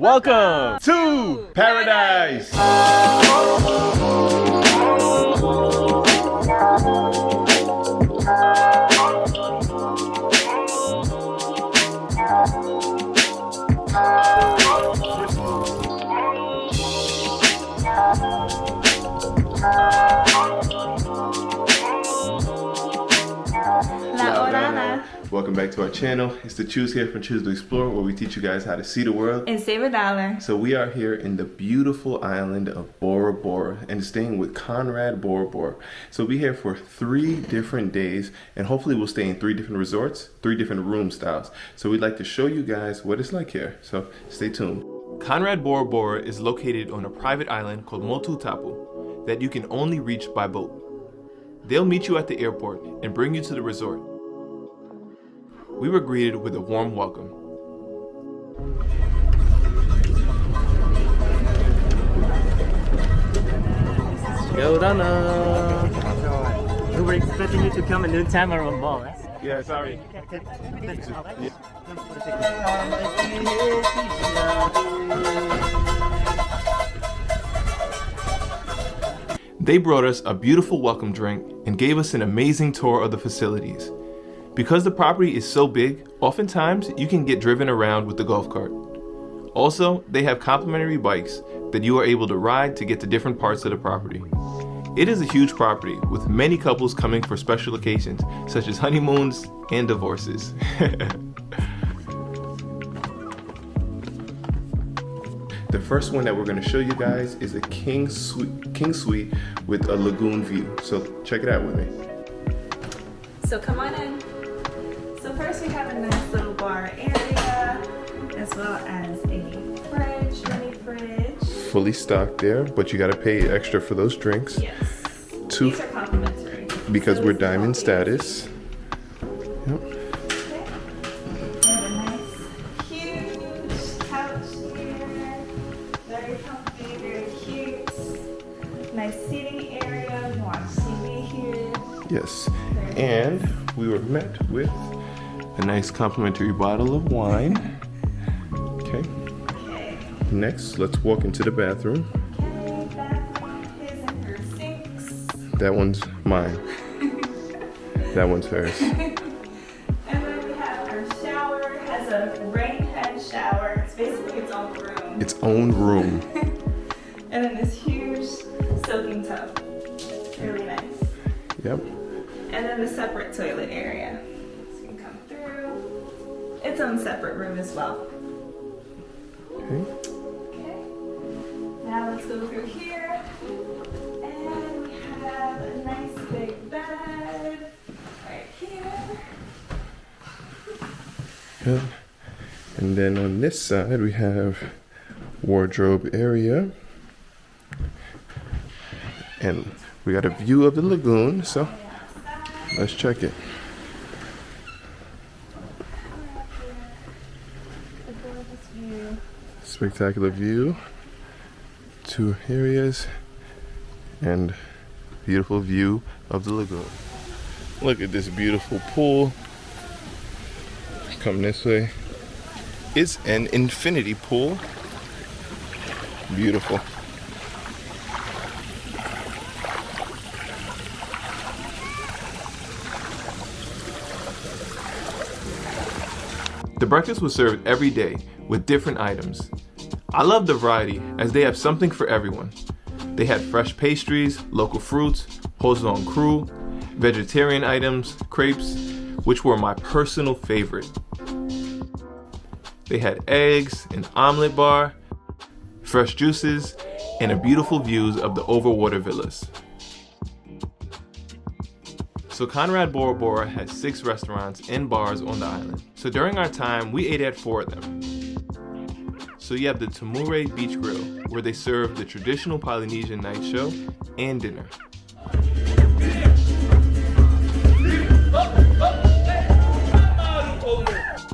Welcome to Paradise! Welcome back to our channel. It's the Choose here from Choose to Explore, where we teach you guys how to see the world and save $1. So we are here in the beautiful island of Bora Bora and staying with Conrad Bora Bora. So we'll be here for 3 different days, and hopefully we'll stay in 3 different resorts, 3 different room styles. So we'd like to show you guys what it's like here. So stay tuned. Conrad Bora Bora is located on a private island called Motu Tapu that you can only reach by boat. They'll meet you at the airport and bring you to the resort. We were greeted with a warm welcome. We were expecting you to come a noon time or on ball. Yeah, sorry. They brought us a beautiful welcome drink and gave us an amazing tour of the facilities. Because the property is so big, oftentimes you can get driven around with the golf cart. Also, they have complimentary bikes that you are able to ride to get to different parts of the property. It is a huge property with many couples coming for special occasions such as honeymoons and divorces. The first one that we're going to show you guys is a king suite with a lagoon view. So check it out with me. So come on in. So first we have a nice little bar area, as well as a fridge, mini fridge. Fully stocked there, but you got to pay extra for those drinks. Yes. These are complimentary. Because so we're diamond status. Yep. Okay. And a nice, huge couch here. Very comfy, very cute. Nice seating area. You can watch TV here. Yes. And we were met with a nice complimentary bottle of wine. Okay. Next, let's walk into the bathroom. Okay, bathroom, his and her sinks. That one's mine. That one's hers. And then we have our shower. It has a rain head shower. It's basically its own room. Its own room. And then this huge soaking tub. Really nice. Yep. And then the separate toilet area. So you can come through. Its own separate room as well. Okay. Okay. Now let's go through here. And we have a nice big bed right here. Yeah. And then on this side we have wardrobe area. And we got a view of the lagoon, so let's check it. Spectacular view. 2 areas and beautiful view of the lagoon. Look at this beautiful pool. Come this way. It's an infinity pool. Beautiful. The breakfast was served every day with different items. I love the variety as they have something for everyone. They had fresh pastries, local fruits, Hozon crew, vegetarian items, crepes, which were my personal favorite. They had eggs, an omelet bar, fresh juices, and a beautiful views of the Overwater villas. So Conrad Bora Bora has 6 restaurants and bars on the island. So during our time, we ate at 4 of them. So you have the Tumure Beach Grill, where they serve the traditional Polynesian night show and dinner.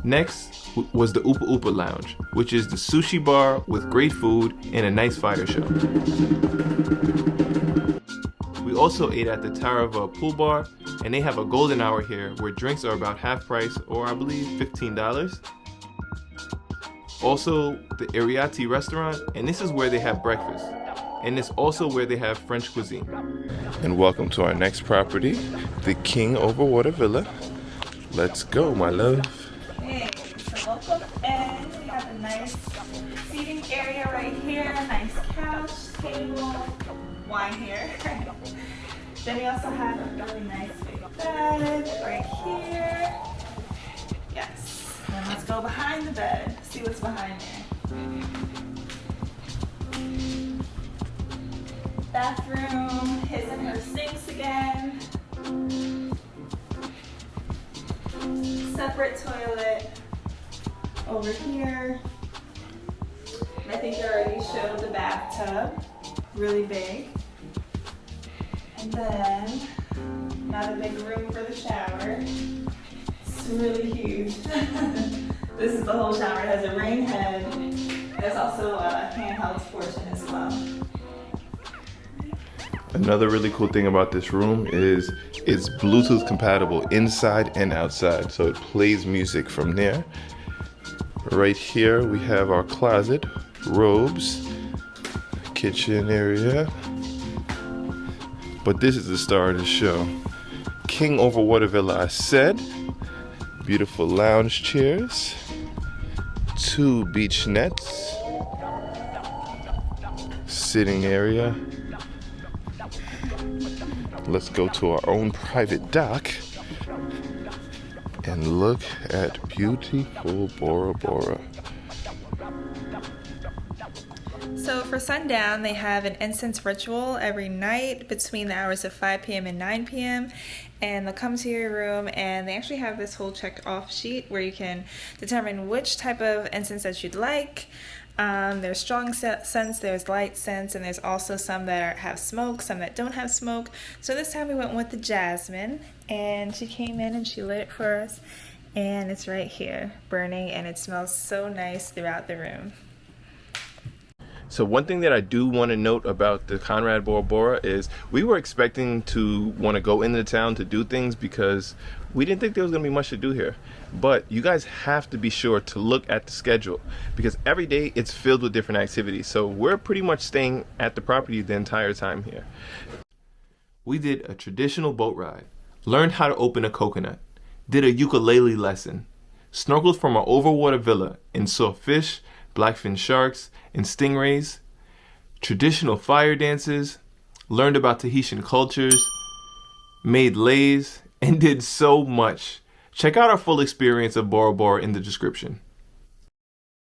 Next was the Upa Upa Lounge, which is the sushi bar with great food and a nice fire show. We also ate at the Tarava Pool Bar, and they have a golden hour here where drinks are about half price, or I believe $15. Also the Ariati restaurant, and this is where they have breakfast. And it's also where they have French cuisine. And welcome to our next property, the King Overwater Villa. Let's go, my love. Hey, so welcome in. We have a nice seating area right here, nice couch, table, wine here. Then we also have a really nice big bed right here. Yes. And let's go behind the bed, see what's behind there. Bathroom, his and her sinks again. Separate toilet over here. I think I already showed the bathtub, really big. And then another big room for the shower. It's really huge. This is the whole shower. It has a rain head. There's also a handheld portion as well. Another really cool thing about this room is it's Bluetooth compatible inside and outside, so it plays music from there. Right here we have our closet, robes, kitchen area. But this is the star of the show. King Overwater Villa, I said. Beautiful lounge chairs, 2 beach nets, sitting area. Let's go to our own private dock and look at beautiful Bora Bora. So for sundown, they have an incense ritual every night between the hours of 5 p.m. and 9 p.m. And they'll come to your room and they actually have this whole check off sheet where you can determine which type of incense that you'd like. There's strong scents, there's light scents, and there's also some that have smoke, some that don't have smoke. So this time we went with the jasmine, and she came in and she lit it for us, and it's right here burning, and it smells so nice throughout the room. So one thing that I do want to note about the Conrad Bora Bora is we were expecting to want to go into town to do things because we didn't think there was going to be much to do here. But you guys have to be sure to look at the schedule because every day it's filled with different activities. So we're pretty much staying at the property the entire time here. We did a traditional boat ride, learned how to open a coconut, did a ukulele lesson, snorkeled from our overwater villa and saw fish, blackfin sharks, and stingrays, traditional fire dances, learned about Tahitian cultures, made leis, and did so much. Check out our full experience of Bora Bora in the description.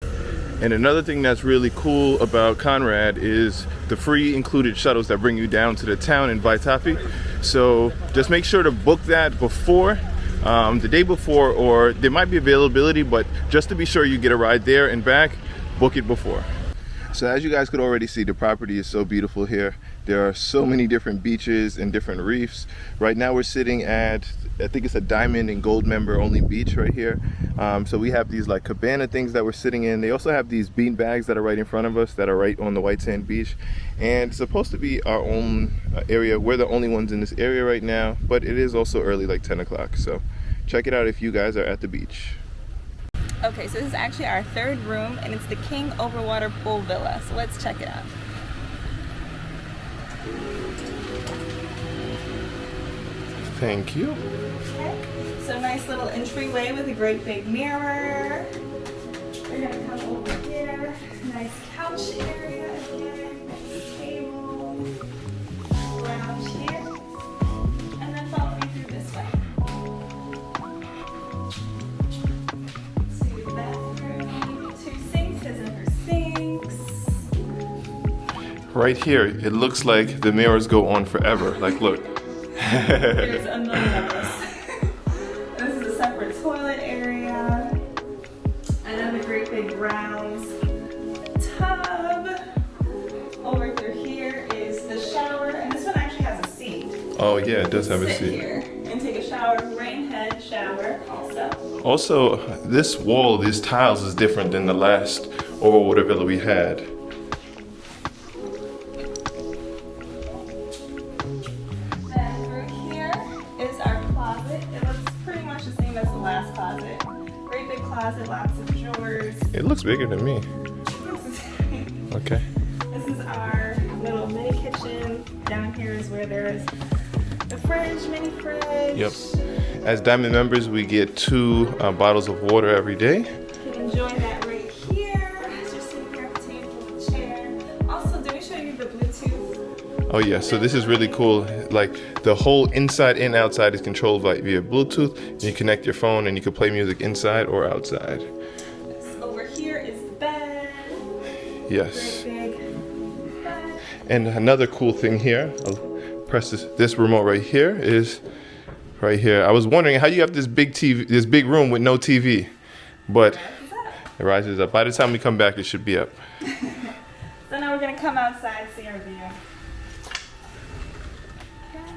And another thing that's really cool about Conrad is the free included shuttles that bring you down to the town in Vaitapi. So just make sure to book that before, the day before, or there might be availability, but just to be sure you get a ride there and back, book it before. So as you guys could already see, the property is so beautiful here. There are so many different beaches and different reefs. Right now we're sitting at, I think it's a diamond and gold member only beach right here. So we have these like cabana things that we're sitting in. They also have these bean bags that are right in front of us that are right on the white sand beach. And it's supposed to be our own area. We're the only ones in this area right now, but it is also early, like 10 o'clock. So check it out if you guys are at the beach. Okay, so this is actually our third room, and it's the King Overwater Pool Villa. So let's check it out. Thank you. Okay, so nice little entryway with a great big mirror. We're gonna come over here. Nice couch area again, nice table, lounge here, and then follow me through this way. Bathroom, 2 sinks, his and her sinks. Right here, it looks like the mirrors go on forever. Like, look. There's a million of us. This is a separate toilet area. Another great big round tub. Over through here is the shower, and this one actually has a seat. Oh yeah, it does have a Sit seat. here and take a shower, rain head shower also. Also, this wall, these tiles is different than the last overwater villa we had. Then through here is our closet. It looks pretty much the same as the last closet. Great big closet, lots of drawers. It looks bigger than me. Okay. This is our little mini kitchen. Down here is where there's the fridge, mini fridge. Yep. As Diamond members, we get 2 bottles of water every day. You can enjoy that right here. Just sitting here at the table, the chair. Also, did we show you the Bluetooth? Oh yeah, so this is really cool. Like the whole inside and outside is controlled via Bluetooth. And you connect your phone and you can play music inside or outside. Over here is the bed. Yes. Very big bed. And another cool thing here, I'll press this remote right here is right here. I was wondering how you have this big TV, this big room with no TV, but it rises up. By the time we come back, it should be up. So now we're gonna come outside and see our view. Okay.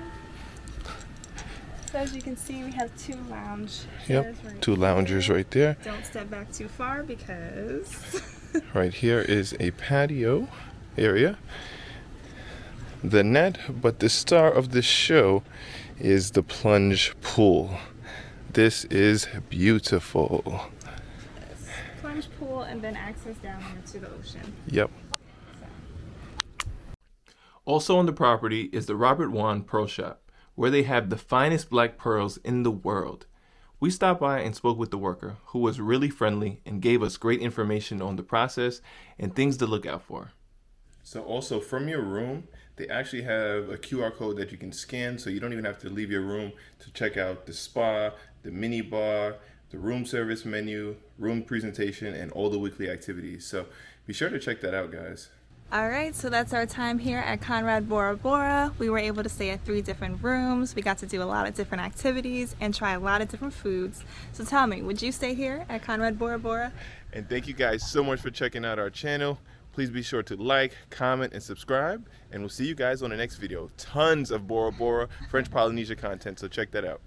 So as you can see, we have 2 lounge chairs. Yep, 2 loungers right there. Don't step back too far because Right here is a patio area. The net, but the star of the show is the plunge pool. This is beautiful. plunge pool and then access down here to the ocean. Yep. Also on the property is the Robert Wan Pearl Shop, where they have the finest black pearls in the world. We stopped by and spoke with the worker, who was really friendly and gave us great information on the process and things to look out for. So also from your room, they actually have a QR code that you can scan, so you don't even have to leave your room to check out the spa, the mini bar, the room service menu, room presentation, and all the weekly activities. So be sure to check that out, guys. All right, so that's our time here at Conrad Bora Bora. We were able to stay at 3 different rooms. We got to do a lot of different activities and try a lot of different foods. So tell me, would you stay here at Conrad Bora Bora? And thank you guys so much for checking out our channel. Please be sure to like, comment, and subscribe. And we'll see you guys on the next video. Tons of Bora Bora French Polynesia content, so check that out.